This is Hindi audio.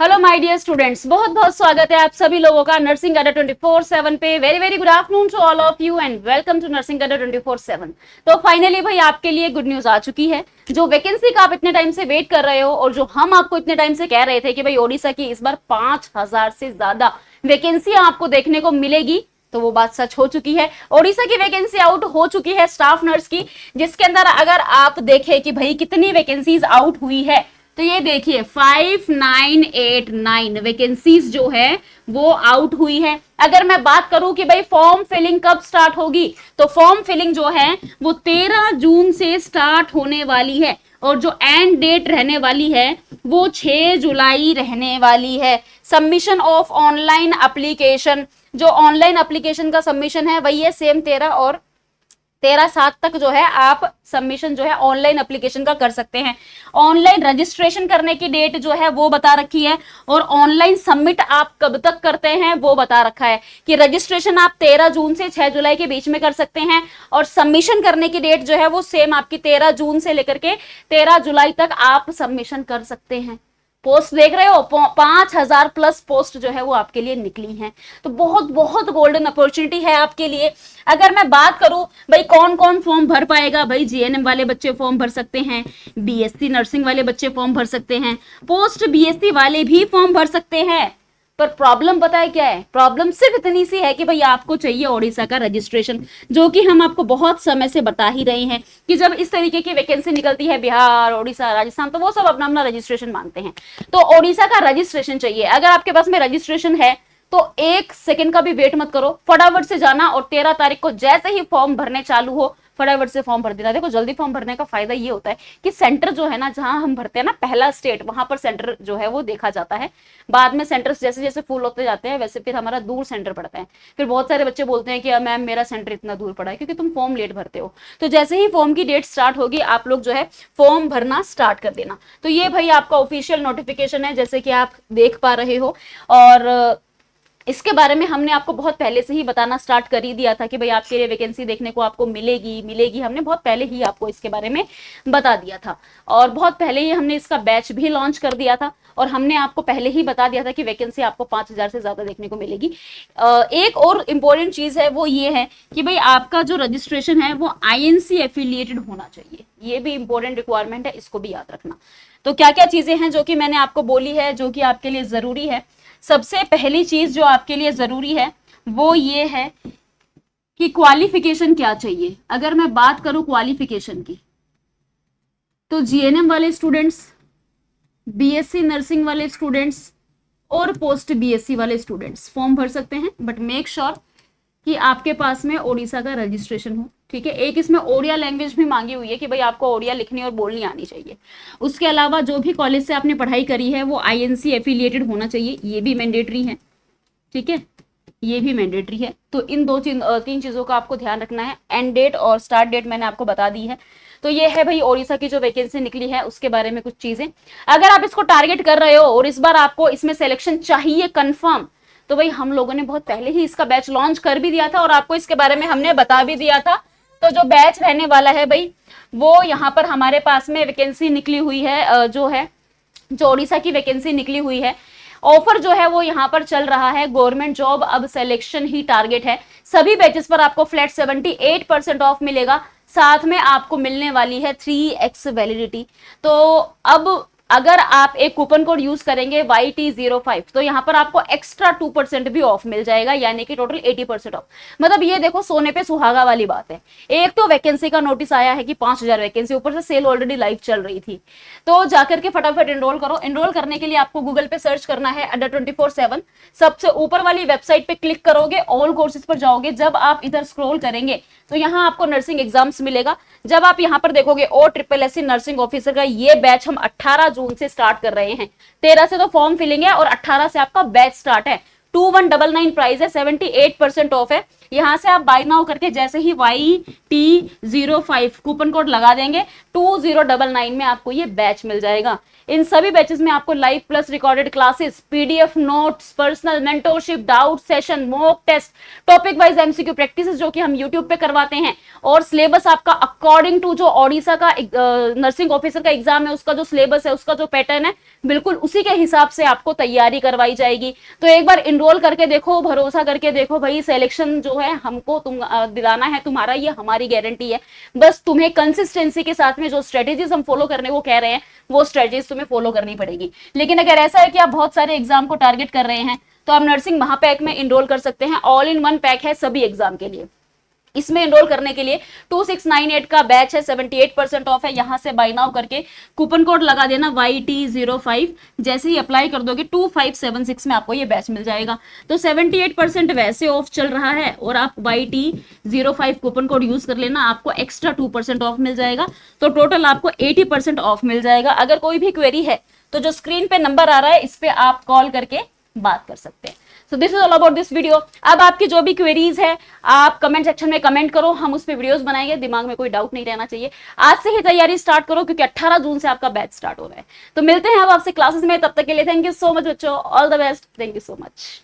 हेलो माय डियर स्टूडेंट्स, बहुत बहुत स्वागत है आप सभी लोगों का नर्सिंग अड्डा 24/7 पे। Very very good afternoon to all of you and welcome to nursing Adda 24/7। तो फाइनली भाई आपके लिए गुड न्यूज आ चुकी है। जो वैकेंसी का आप इतने टाइम से वेट कर रहे हो और जो हम आपको इतने टाइम से कह रहे थे कि भाई ओडिशा की इस बार 5,000 से ज्यादा वैकेंसी आपको देखने को मिलेगी, तो वो बात सच हो चुकी है। ओडिशा की वैकेंसी आउट हो चुकी है स्टाफ नर्स की, जिसके अंदर अगर आप देखें कि भाई कितनी वैकेंसीज आउट हुई है, तो ये देखिए 5989 वैकेंसीज जो है वो आउट हुई है। अगर मैं बात करूं कि भाई फॉर्म फिलिंग कब स्टार्ट होगी, तो फॉर्म फिलिंग जो है वो 13 जून से स्टार्ट होने वाली है और जो एंड डेट रहने वाली है वो 6 जुलाई रहने वाली है। सबमिशन ऑफ ऑनलाइन एप्लीकेशन, जो ऑनलाइन एप्लीकेशन का सबमिशन है वही है सेम 13/7 तक जो है आप सबमिशन जो है ऑनलाइन एप्लीकेशन का कर सकते हैं। ऑनलाइन रजिस्ट्रेशन करने की डेट जो है वो बता रखी है और ऑनलाइन सबमिट आप कब तक करते हैं वो बता रखा है कि रजिस्ट्रेशन आप 13 जून से 6 जुलाई के बीच में कर सकते हैं और सबमिशन करने की डेट जो है वो सेम आपकी 13 जून से लेकर के 13 जुलाई तक आप सबमिशन कर सकते हैं। पोस्ट देख रहे हो, 5,000 प्लस पोस्ट जो है वो आपके लिए निकली हैं। तो बहुत बहुत गोल्डन अपॉर्चुनिटी है आपके लिए। अगर मैं बात करूं भाई कौन कौन फॉर्म भर पाएगा, भाई जीएनएम वाले बच्चे फॉर्म भर सकते हैं, बीएससी नर्सिंग वाले बच्चे फॉर्म भर सकते हैं, पोस्ट बीएससी वाले भी फॉर्म भर सकते हैं। पर प्रॉब्लम पता है क्या है? प्रॉब्लम सिर्फ इतनी सी है कि भाई आपको चाहिए ओडिशा का रजिस्ट्रेशन, जो कि हम आपको बहुत समय से बता ही रहे हैं कि जब इस तरीके की वैकेंसी निकलती है बिहार, ओडिशा, राजस्थान, तो वो सब अपना अपना रजिस्ट्रेशन मांगते हैं। तो ओडिशा का रजिस्ट्रेशन चाहिए। अगर आपके पास में रजिस्ट्रेशन है तो 1 सेकंड का भी वेट मत करो, फटाफट से जाना और 13 तारीख को जैसे ही फॉर्म भरने चालू हो फटाफट से फॉर्म भर देना। देखो जल्दी फॉर्म भरने का फायदा ये होता है कि सेंटर जो है ना, जहां हम भरते हैं ना पहला स्टेट, वहां पर सेंटर जो है वो देखा जाता है। बाद में सेंटर्स जैसे जैसे फुल होते जाते हैं वैसे फिर हमारा दूर सेंटर पड़ता है। फिर बहुत सारे बच्चे बोलते हैं कि मैम मेरा सेंटर इतना दूर पड़ा है क्योंकि तुम फॉर्म लेट भरते हो। तो जैसे ही फॉर्म की डेट स्टार्ट होगी आप लोग जो है फॉर्म भरना स्टार्ट कर देना। तो ये भाई आपका ऑफिशियल नोटिफिकेशन है जैसे कि आप देख पा रहे हो, और इसके बारे में हमने आपको बहुत पहले से ही बताना स्टार्ट कर ही दिया था कि भाई आपके लिए वैकेंसी देखने को आपको मिलेगी। हमने बहुत पहले ही आपको इसके बारे में बता दिया था और बहुत पहले ही हमने इसका बैच भी लॉन्च कर दिया था और हमने आपको पहले ही बता दिया था कि वैकेंसी आपको 5,000 से ज्यादा देखने को मिलेगी। एक और इम्पोर्टेंट चीज है वो ये है कि भाई आपका जो रजिस्ट्रेशन है वो आईएनसी एफिलिएटेड होना चाहिए। ये भी इंपॉर्टेंट रिक्वायरमेंट है, इसको भी याद रखना। तो क्या क्या चीजें हैं जो कि मैंने आपको बोली है जो कि आपके लिए जरूरी है। सबसे पहली चीज जो आपके लिए जरूरी है वो ये है कि क्वालिफिकेशन क्या चाहिए। अगर मैं बात करूं क्वालिफिकेशन की, तो जीएनएम वाले स्टूडेंट्स, बीएससी नर्सिंग वाले स्टूडेंट्स और पोस्ट बीएससी वाले स्टूडेंट्स फॉर्म भर सकते हैं, बट मेक श्योर कि आपके पास में ओडिशा का रजिस्ट्रेशन हो। ठीक है, एक इसमें ओडिया लैंग्वेज भी मांगी हुई है कि भाई आपको ओडिया लिखनी और बोलनी आनी चाहिए। उसके अलावा जो भी कॉलेज से आपने पढ़ाई करी है वो आईएनसी एफिलिएटेड होना चाहिए, ये भी मैंडेटरी है। ठीक है, ये भी मैंडेटरी है। तो इन तीन चीजों का आपको ध्यान रखना है। एंड डेट और स्टार्ट डेट मैंने आपको बता दी है। तो ये है भाई ओडिशा की जो वैकेंसी निकली है उसके बारे में कुछ चीजें। अगर आप इसको टारगेट कर रहे हो और इस बार आपको इसमें सिलेक्शन चाहिए कंफर्म, तो भाई हम लोगों ने बहुत पहले ही इसका बैच लॉन्च कर भी दिया था और आपको इसके बारे में हमने बता भी दिया था। तो जो बैच रहने वाला है भाई वो यहाँ पर हमारे पास में वैकेंसी निकली हुई है, जो ओडिशा की वैकेंसी निकली हुई है। ऑफर जो है वो यहाँ पर चल रहा है, गवर्नमेंट जॉब अब सिलेक्शन ही टारगेट है। सभी बैचेस पर आपको फ्लैट 78% ऑफ मिलेगा, साथ में आपको मिलने वाली है 3x वैलिडिटी। तो अब अगर आप एक कूपन कोड यूज करेंगे YT05 तो यहाँ पर आपको एक्स्ट्रा 2% भी ऑफ मिल जाएगा, यानी कि टोटल 80% ऑफ। मतलब ये देखो सोने पे सुहागा वाली बात है। एक तो वैकेंसी का नोटिस आया है कि 5,000 वैकेंसी, ऊपर से सेल ऑलरेडी लाइव चल रही थी। तो जाकर के फटाफट एनरोल करो। एनरोल करने के लिए आपको गूगल पे सर्च करना है अड्डा 24/7। सबसे ऊपर वाली वेबसाइट पे क्लिक करोगे, ऑल कोर्सेज पर जाओगे। जब आप इधर स्क्रॉल करेंगे तो यहाँ आपको नर्सिंग एग्जाम्स मिलेगा। जब आप यहाँ पर देखोगे OSSSC नर्सिंग ऑफिसर का ये बैच हम 18 जून से स्टार्ट कर रहे हैं। 13 से तो फॉर्म फिलिंग है और 18 से आपका बैच स्टार्ट है। 2199 प्राइस है, 78% ऑफ है। यहाँ से आप बाय नाउ करके जैसे ही YT05 कूपन कोड लगा देंगे 2099 में आपको ये बैच मिल जाएगा। इन सभी बैचेस में आपको live plus recorded classes, PDF notes, personal mentorship, doubt session, mock test, topic wise MCQ practices जो कि हम YouTube पे करवाते हैं, और सिलेबस आपका अकॉर्डिंग टू जो ओडिशा का नर्सिंग ऑफिसर का एग्जाम है उसका जो सिलेबस है, उसका जो पैटर्न है, बिल्कुल उसी के हिसाब से आपको तैयारी करवाई जाएगी। तो एक बार इनरोल करके देखो, भरोसा करके देखो भाई, सिलेक्शन जो है हमको तुम दिलाना है तुम्हारा, ये हमारी गारंटी है। बस तुम्हें कंसिस्टेंसी के साथ में जो स्ट्रेटेजीज हम फॉलो करने को कह रहे हैं वो स्ट्रेटेजीज तुम्हें फॉलो करनी पड़ेगी। लेकिन अगर ऐसा है कि आप बहुत सारे एग्जाम को टारगेट कर रहे हैं तो आप नर्सिंग महापैक में इनरोल कर सकते हैं। ऑल इन वन पैक है सभी एग्जाम के लिए। इसमें इनरोल करने के लिए 2698 का बैच है, 78% ऑफ है। यहां से बाय नाउ करके कूपन कोड लगा देना YT05, जैसे ही अप्लाई कर दोगे 2576 में आपको ये बैच मिल जाएगा। तो 78% वैसे ऑफ चल रहा है और आप YT05 कूपन कोड यूज कर लेना, आपको एक्स्ट्रा 2% ऑफ मिल जाएगा। तो टोटल आपको 80% ऑफ मिल जाएगा। अगर कोई भी क्वेरी है तो जो स्क्रीन पे नंबर आ रहा है इस पे आप कॉल करके बात कर सकते हैं। So this is all about this video. अब आपकी जो भी क्वेरीज है आप कमेंट सेक्शन में कमेंट करो, हम उस पे वीडियोस बनाएंगे, दिमाग में कोई डाउट नहीं रहना चाहिए। आज से ही तैयारी स्टार्ट करो क्योंकि 18 जून से आपका बैच स्टार्ट हो रहा है। तो मिलते हैं अब आपसे क्लासेस में, तब तक के लिए थैंक यू सो मच बच्चों, all the best, thank you so much.